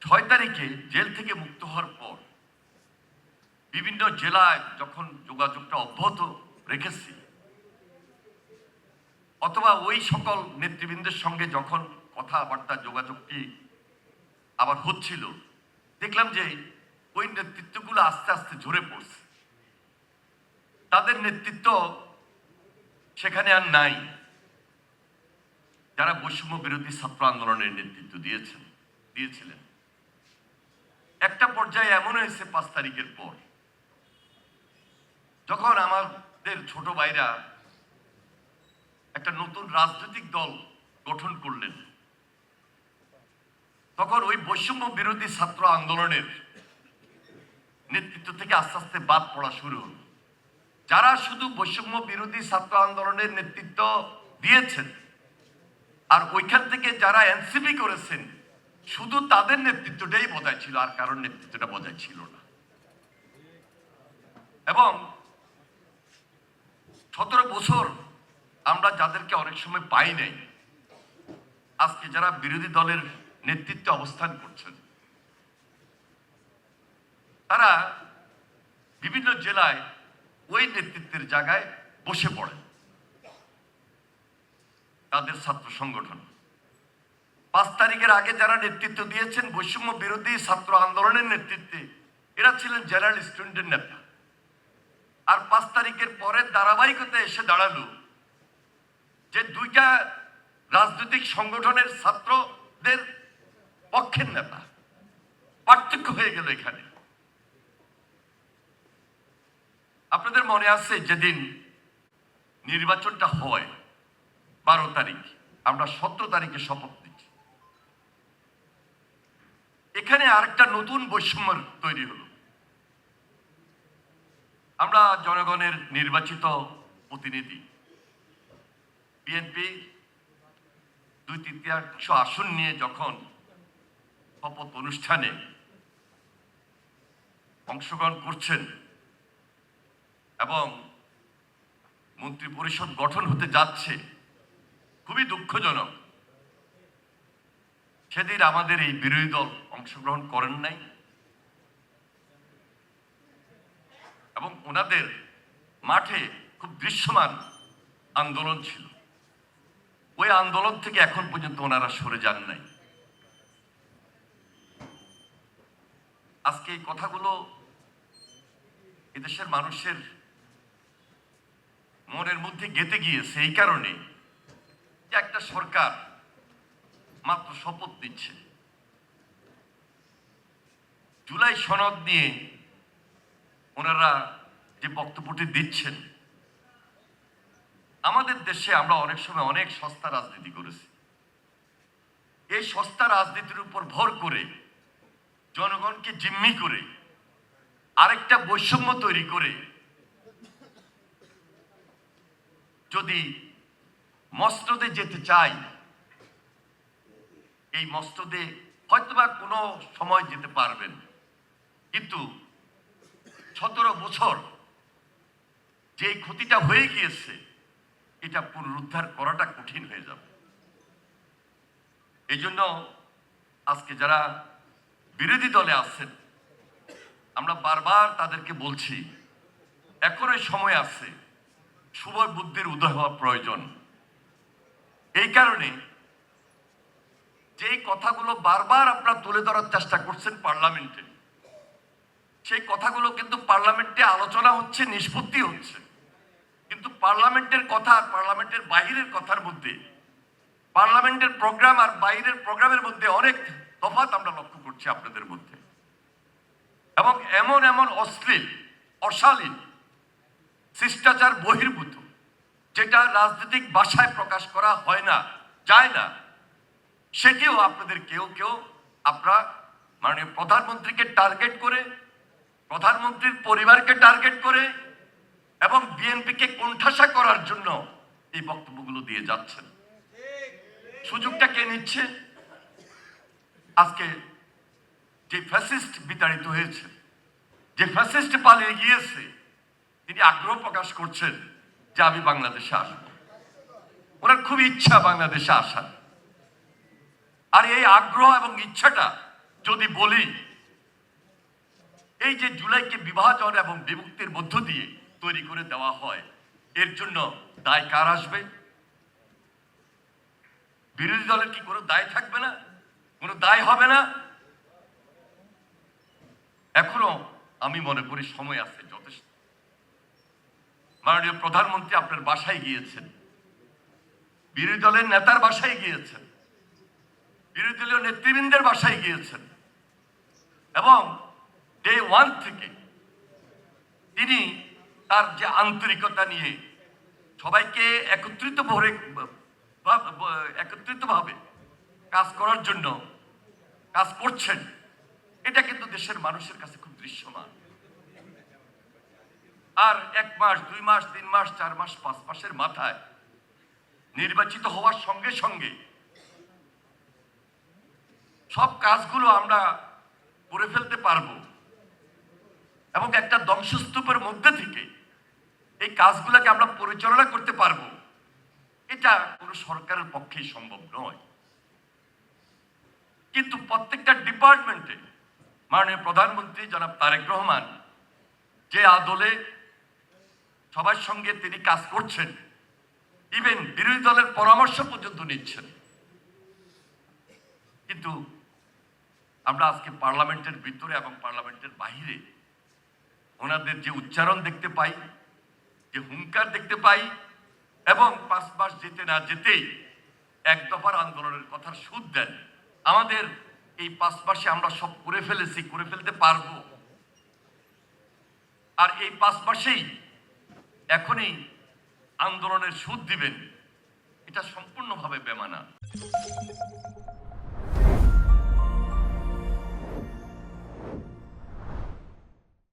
6 তারিখে জেল থেকে মুক্ত হওয়ার পর বিভিন্ন জেলায় যখন যোগাযোগটা অব্যাহত রেখেছি, অথবা ওই সকল নেতৃবৃন্দের সঙ্গে যখন কথাবার্তা যোগাযোগটি আবার হচ্ছিল, দেখলাম যে ওই নেতৃত্বগুলো আস্তে আস্তে ঝরে পড়ছে। তাদের নেতৃত্ব সেখানে আর নাই, যারা বৈষম্য বিরোধী ছাত্র আন্দোলনের নেতৃত্ব দিয়েছিলেন। একটা পর্যায়ে এমন হয়েছে 5 তারিখের পর, যখন আমাদের ছোট ভাইরা একটা নতুন রাজনৈতিক দল গঠন করলেন, তখন ওই বৈষম্য বিরোধী ছাত্র আন্দোলনের নেতৃত্ব থেকে আস্তে আস্তে বাদ পড়া শুরু হল। যারা শুধু বৈষম্য বিরোধী ছাত্র আন্দোলনের নেতৃত্ব দিয়েছেন আর ওইখান থেকে যারা এনসিপি করেছেন, শুধু তাদের নেতৃত্বটাই বজায় ছিল, আর কারণ নেতৃত্বটা বজায় ছিল না। এবং 17 বছর আমরা যাদেরকে অনেক সময় পাই নাই, আজকে যারা বিরোধী দলের নেতৃত্বে অবস্থান করছেন, তারা বিভিন্ন জেলায় ওই নেতৃত্বের জায়গায় বসে পড়ে তাদের ছাত্র সংগঠন। 5 তারিখের আগে যারা নেতৃত্ব দিয়েছেন বৈষম্য বিরোধী ছাত্র আন্দোলনের নেতৃত্বে, এরা ছিলেন জেনারেল স্টুডেন্টের নেতা। আর 5 তারিখের পরের ধারাবাহিকতা এসে দাঁড়ালো যে দুইটা রাজনৈতিক সংগঠনের ছাত্রদের পক্ষের নেতা। পার্থক্য হয়ে গেল এখানে। আপনাদের মনে আছে যেদিন নির্বাচনটা হয় 12 তারিখ, আমরা 17 তারিখে শপথ নিচ্ছি। এখানে আরেকটা নতুন বৈষম্য তৈরি হলো। আমরা জনগণের নির্বাচিত প্রতিনিধি, বিএনপি 2/3 আসন নিয়ে যখন শপথ অনুষ্ঠানে অংশগ্রহণ করছেন এবং মন্ত্রী পরিষদ গঠন হতে যাচ্ছে, খুবই দুঃখজনক সেদিন আমাদের এই বিরোধী দল অংশগ্রহণ করেন নাই এবং ওনাদের মাঠে খুব দৃশ্যমান আন্দোলন ছিল। ওই আন্দোলন থেকে এখন পর্যন্ত ওনারা সরে যান নাই। আজকে এই কথাগুলো এদেশের মানুষের মনের মধ্যে গেঁথে গিয়েছে এই কারণে যে একটা সরকার মাত্র শপথ দিচ্ছে, জুলাই সনদ নিয়ে ওনারা যে বক্তব্যটি দিচ্ছেন। আমাদের দেশে আমরা অনেক সময় অনেক সস্তা রাজনীতি করেছি। এই সস্তা রাজনীতির উপর ভর করে জনগণকে জিম্মি করে আরেকটা বৈষম্য তৈরি করে যদি মসনদে যেতে চাই, এই মসনদে হয়তোবা কোনো সময় যেতে পারবেন, কিন্তু 17 বছর যে ক্ষতিটা হয়ে গিয়েছে এটা পুনরুদ্ধার করাটা কঠিন হয়ে যাবে। এই জন্য আজকে যারা বিরোধী দলে আছেন, আমরা বারবার তাদেরকে বলছি, এখনো সময় আছে, শুভ বুদ্ধির উদয় হওয়া প্রয়োজন। এই কারণে যে কথাগুলো বারবার আপনারা তুলে ধরার চেষ্টা করছেন পার্লামেন্টে, সেই কথাগুলো কিন্তু পার্লামেন্টে আলোচনা হচ্ছে, নিষ্পত্তি হচ্ছে, কিন্তু পার্লামেন্টের কথা আর পার্লামেন্টের বাইরের কথার মধ্যে, পার্লামেন্টের প্রোগ্রাম আর বাইরের প্রোগ্রামের মধ্যে অনেক তফাৎ আমরা লক্ষ্য করছি আপনাদের মধ্যে। এবং এমন এমন অশ্লীল, অশালীন, শিষ্টাচার বহির্ভূত, যেটা রাজনৈতিক ভাষায় প্রকাশ করা হয় না, যায় না, সেটিও আপনাদের কেউ কেউ আপনারা মাননীয় প্রধানমন্ত্রীকে টার্গেট করে, প্রধানমন্ত্রীর পরিবারকে টার্গেট করে এবং বিএনপিকে কোণঠাসা করার জন্য এই বক্তব্যগুলো দিয়ে যাচ্ছেন। সুযোগটা কে নিচ্ছে? আজকে যে ফ্যাসিস্ট বিতাড়িত হয়েছে, যে ফ্যাসিস্ট পালিয়ে গিয়েছে, তিনি আগ্রহ প্রকাশ করছেন যে আমি বাংলাদেশে আসবো। ওনার খুব ইচ্ছা বাংলাদেশে আসার। আর এই আগ্রহ এবং ইচ্ছাটা যদি বলি এই যে জুলাইকে বিভাজন এবং বিমুক্তির মধ্য দিয়ে তৈরি করে দেওয়া হয়, এর জন্য দায় কার আসবে? বিরোধী দলের কি কোনো দায় থাকবে না? কোনো দায় হবে না? এখনো আমি মনে করি সময় আছে যথেষ্ট। মাননীয় প্রধানমন্ত্রী আপনার বাসায় গিয়েছেন, বিরোধী দলের নেতার বাসায় গিয়েছেন, বিরোধী দলীয় নেতৃবৃন্দের বাসায় গিয়েছেন এবং ডে ওয়ান থেকে তিনি তার যে আন্তরিকতা নিয়ে সবাইকে একত্রিতভাবে কাজ করার জন্য কাজ করছেন, এটা কিন্তু দেশের মানুষের কাছে খুব দৃশ্যমান। আর 1 মাস 2 মাস 3 মাস 4 মাস 5 মাসের মাথায় নির্বাচিত হওয়ার সঙ্গে সঙ্গে সব কাজগুলো আমরা করে ফেলতে পারবো এবং একটা ধ্বংসস্তূপের মধ্যে থেকে এই কাজগুলোকে আমরা পরিচালনা করতে পারবো, এটা কোনো সরকারের পক্ষেই সম্ভব নয়। কিন্তু প্রত্যেকটা ডিপার্টমেন্টে মাননীয় প্রধানমন্ত্রী জনাব তারেক রহমান যে আদলে সবার সঙ্গে তিনি কাজ করছেন, ইভেন বিরোধী দলের পরামর্শ পর্যন্ত নিচ্ছেন। কিন্তু আমরা আজকে পার্লামেন্টের ভিতরে এবং পার্লামেন্টের বাহিরে ওনাদের যে উচ্চারণ দেখতে পাই, যে হুঙ্কার দেখতে পাই এবং 5 মাস যেতে না যেতেই এক দফার আন্দোলনের কথার সুদ দেন, আমাদের এই 5 মাসে আমরা সব করে ফেলেছি, করে ফেলতে পারবো, আর এই 5 মাসেই এখনই আন্দোলনের সুদ দিবেন, এটা সম্পূর্ণভাবে বেমানান।